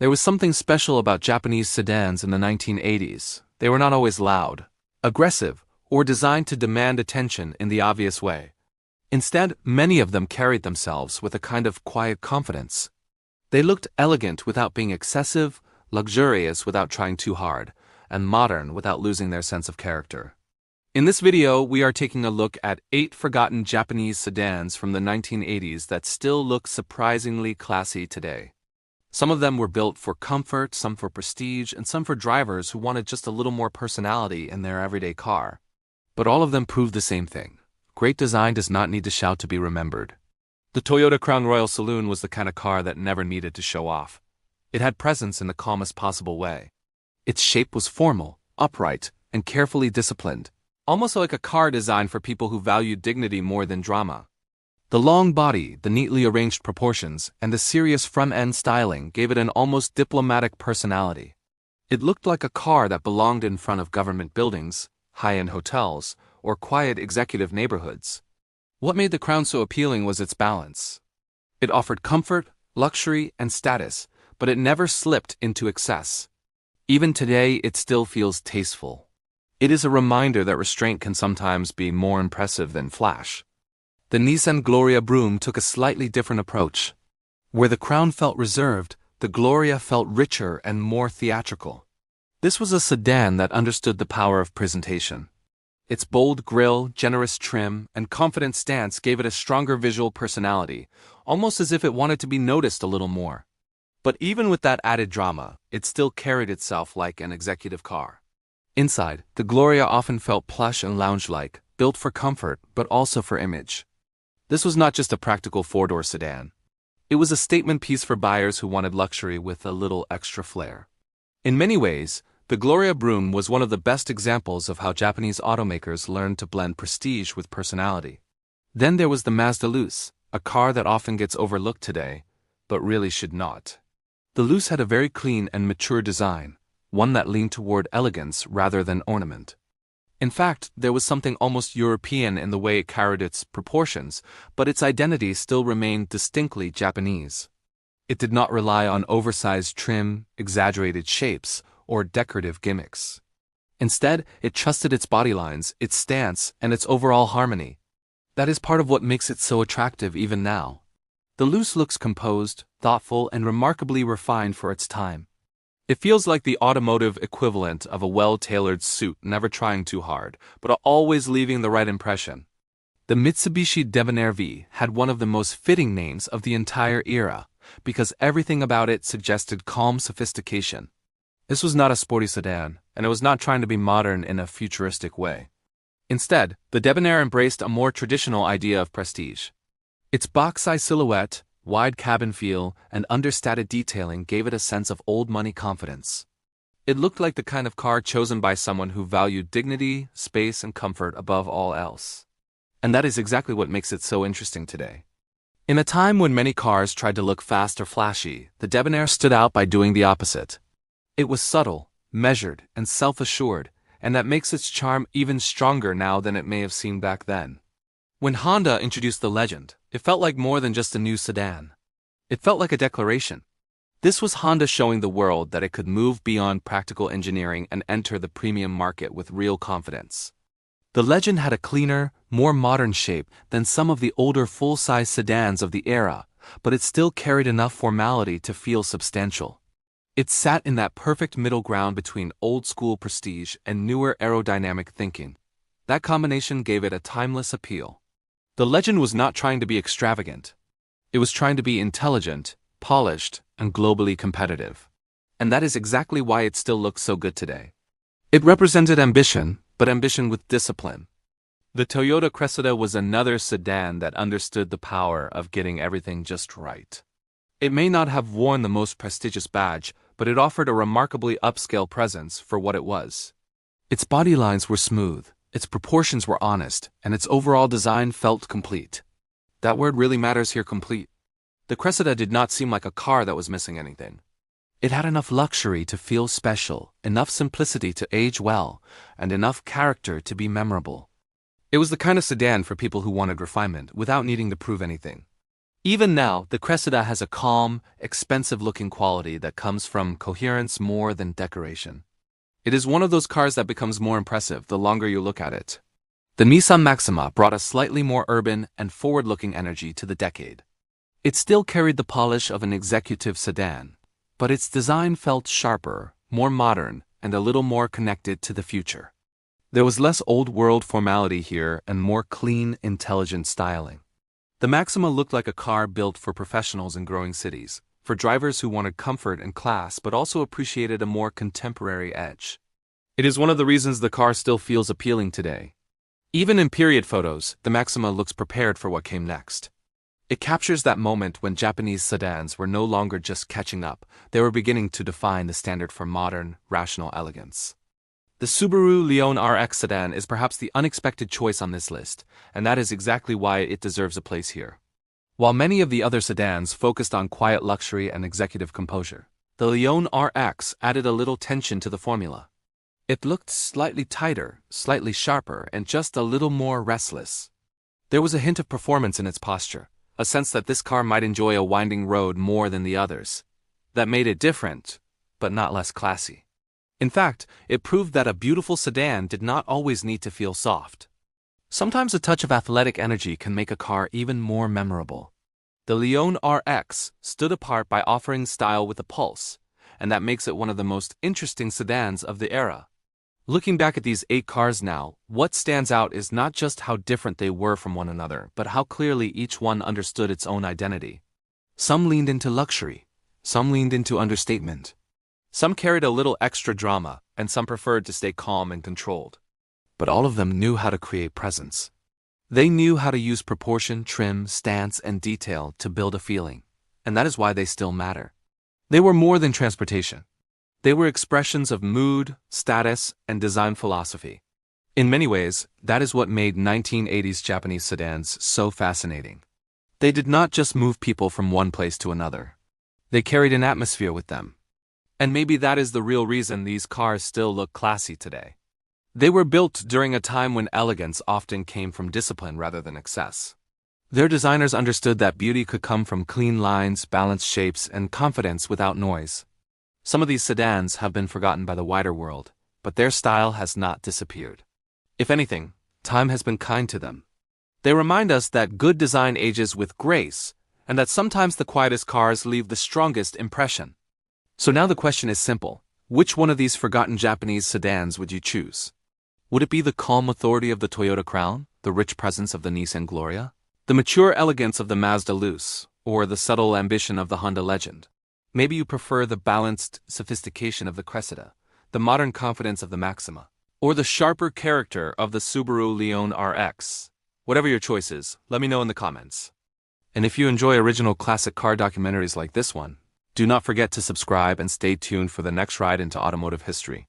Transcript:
There was something special about Japanese sedans in the 1980s. They were not always loud, aggressive, or designed to demand attention in the obvious way. Instead, many of them carried themselves with a kind of quiet confidence. They looked elegant without being excessive, luxurious without trying too hard, and modern without losing their sense of character. In this video, we are taking a look at 8 forgotten Japanese sedans from the 1980s that still look surprisingly classy today. Some of them were built for comfort, some for prestige, and some for drivers who wanted just a little more personality in their everyday car. But all of them proved the same thing. Great design does not need to shout to be remembered. The Toyota Crown Royal Saloon was the kind of car that never needed to show off. It had presence in the calmest possible way. Its shape was formal, upright, and carefully disciplined, almost like a car designed for people who valued dignity more than drama. The long body, the neatly arranged proportions, and the serious front-end styling gave it an almost diplomatic personality. It looked like a car that belonged in front of government buildings, high-end hotels, or quiet executive neighborhoods. What made the Crown so appealing was its balance. It offered comfort, luxury, and status, but it never slipped into excess. Even today, it still feels tasteful. It is a reminder that restraint can sometimes be more impressive than flash. The Nissan Gloria Broom took a slightly different approach. Where the Crown felt reserved, the Gloria felt richer and more theatrical. This was a sedan that understood the power of presentation. Its bold grille, generous trim, and confident stance gave it a stronger visual personality, almost as if it wanted to be noticed a little more. But even with that added drama, it still carried itself like an executive car. Inside, the Gloria often felt plush and lounge-like, built for comfort but also for image. This was not just a practical four-door sedan. It was a statement piece for buyers who wanted luxury with a little extra flair. In many ways, the Gloria Broom was one of the best examples of how Japanese automakers learned to blend prestige with personality. Then there was the Mazda Luce, a car that often gets overlooked today, but really should not. The Luce had a very clean and mature design, one that leaned toward elegance rather than ornament. In fact, there was something almost European in the way it carried its proportions, but its identity still remained distinctly Japanese. It did not rely on oversized trim, exaggerated shapes, or decorative gimmicks. Instead, it trusted its body lines, its stance, and its overall harmony. That is part of what makes it so attractive even now. The Luce looks composed, thoughtful, and remarkably refined for its time. It feels like the automotive equivalent of a well-tailored suit, never trying too hard, but always leaving the right impression. The Mitsubishi Debonair V had one of the most fitting names of the entire era, because everything about it suggested calm sophistication. This was not a sporty sedan, and it was not trying to be modern in a futuristic way. Instead, the Debonair embraced a more traditional idea of prestige. Its box-sized silhouette, wide cabin feel, and understated detailing gave it a sense of old-money confidence. It looked like the kind of car chosen by someone who valued dignity, space, and comfort above all else. And that is exactly what makes it so interesting today. In a time when many cars tried to look fast or flashy, the Debonair stood out by doing the opposite. It was subtle, measured, and self-assured, and that makes its charm even stronger now than it may have seemed back then. When Honda introduced the Legend, it felt like more than just a new sedan. It felt like a declaration. This was Honda showing the world that it could move beyond practical engineering and enter the premium market with real confidence. The Legend had a cleaner, more modern shape than some of the older full-size sedans of the era, but it still carried enough formality to feel substantial. It sat in that perfect middle ground between old-school prestige and newer aerodynamic thinking. That combination gave it a timeless appeal. The Legend was not trying to be extravagant. It was trying to be intelligent, polished, and globally competitive. And that is exactly why it still looks so good today. It represented ambition, but ambition with discipline. The Toyota Cressida was another sedan that understood the power of getting everything just right. It may not have worn the most prestigious badge, but it offered a remarkably upscale presence for what it was. Its body lines were smooth. Its proportions were honest, and its overall design felt complete. That word really matters here, complete. The Cressida did not seem like a car that was missing anything. It had enough luxury to feel special, enough simplicity to age well, and enough character to be memorable. It was the kind of sedan for people who wanted refinement without needing to prove anything. Even now, the Cressida has a calm, expensive-looking quality that comes from coherence more than decoration. It is one of those cars that becomes more impressive the longer you look at it. The Nissan Maxima brought a slightly more urban and forward-looking energy to the decade. It still carried the polish of an executive sedan, but its design felt sharper, more modern, and a little more connected to the future. There was less old-world formality here and more clean, intelligent styling. The Maxima looked like a car built for professionals in growing cities, for drivers who wanted comfort and class but also appreciated a more contemporary edge. It is one of the reasons the car still feels appealing today. Even in period photos, the Maxima looks prepared for what came next. It captures that moment when Japanese sedans were no longer just catching up, they were beginning to define the standard for modern, rational elegance. The Subaru Leon RX sedan is perhaps the unexpected choice on this list, and that is exactly why it deserves a place here. While many of the other sedans focused on quiet luxury and executive composure, the Leon RX added a little tension to the formula. It looked slightly tighter, slightly sharper, and just a little more restless. There was a hint of performance in its posture, a sense that this car might enjoy a winding road more than the others. That made it different, but not less classy. In fact, it proved that a beautiful sedan did not always need to feel soft. Sometimes a touch of athletic energy can make a car even more memorable. The Leon RX stood apart by offering style with a pulse, and that makes it one of the most interesting sedans of the era. Looking back at these 8 cars now, what stands out is not just how different they were from one another, but how clearly each one understood its own identity. Some leaned into luxury, some leaned into understatement. Some carried a little extra drama, and some preferred to stay calm and controlled. But all of them knew how to create presence. They knew how to use proportion, trim, stance, and detail to build a feeling, and that is why they still matter. They were more than transportation. They were expressions of mood, status, and design philosophy. In many ways, that is what made 1980s Japanese sedans so fascinating. They did not just move people from one place to another. They carried an atmosphere with them. And maybe that is the real reason these cars still look classy today. They were built during a time when elegance often came from discipline rather than excess. Their designers understood that beauty could come from clean lines, balanced shapes, and confidence without noise. Some of these sedans have been forgotten by the wider world, but their style has not disappeared. If anything, time has been kind to them. They remind us that good design ages with grace, and that sometimes the quietest cars leave the strongest impression. So now the question is simple. Which one of these forgotten Japanese sedans would you choose? Would it be the calm authority of the Toyota Crown, the rich presence of the Nissan Gloria, the mature elegance of the Mazda Luce, or the subtle ambition of the Honda Legend? Maybe you prefer the balanced sophistication of the Cressida, the modern confidence of the Maxima, or the sharper character of the Subaru Leon RX. Whatever your choice is, let me know in the comments. And if you enjoy original classic car documentaries like this one, do not forget to subscribe and stay tuned for the next ride into automotive history.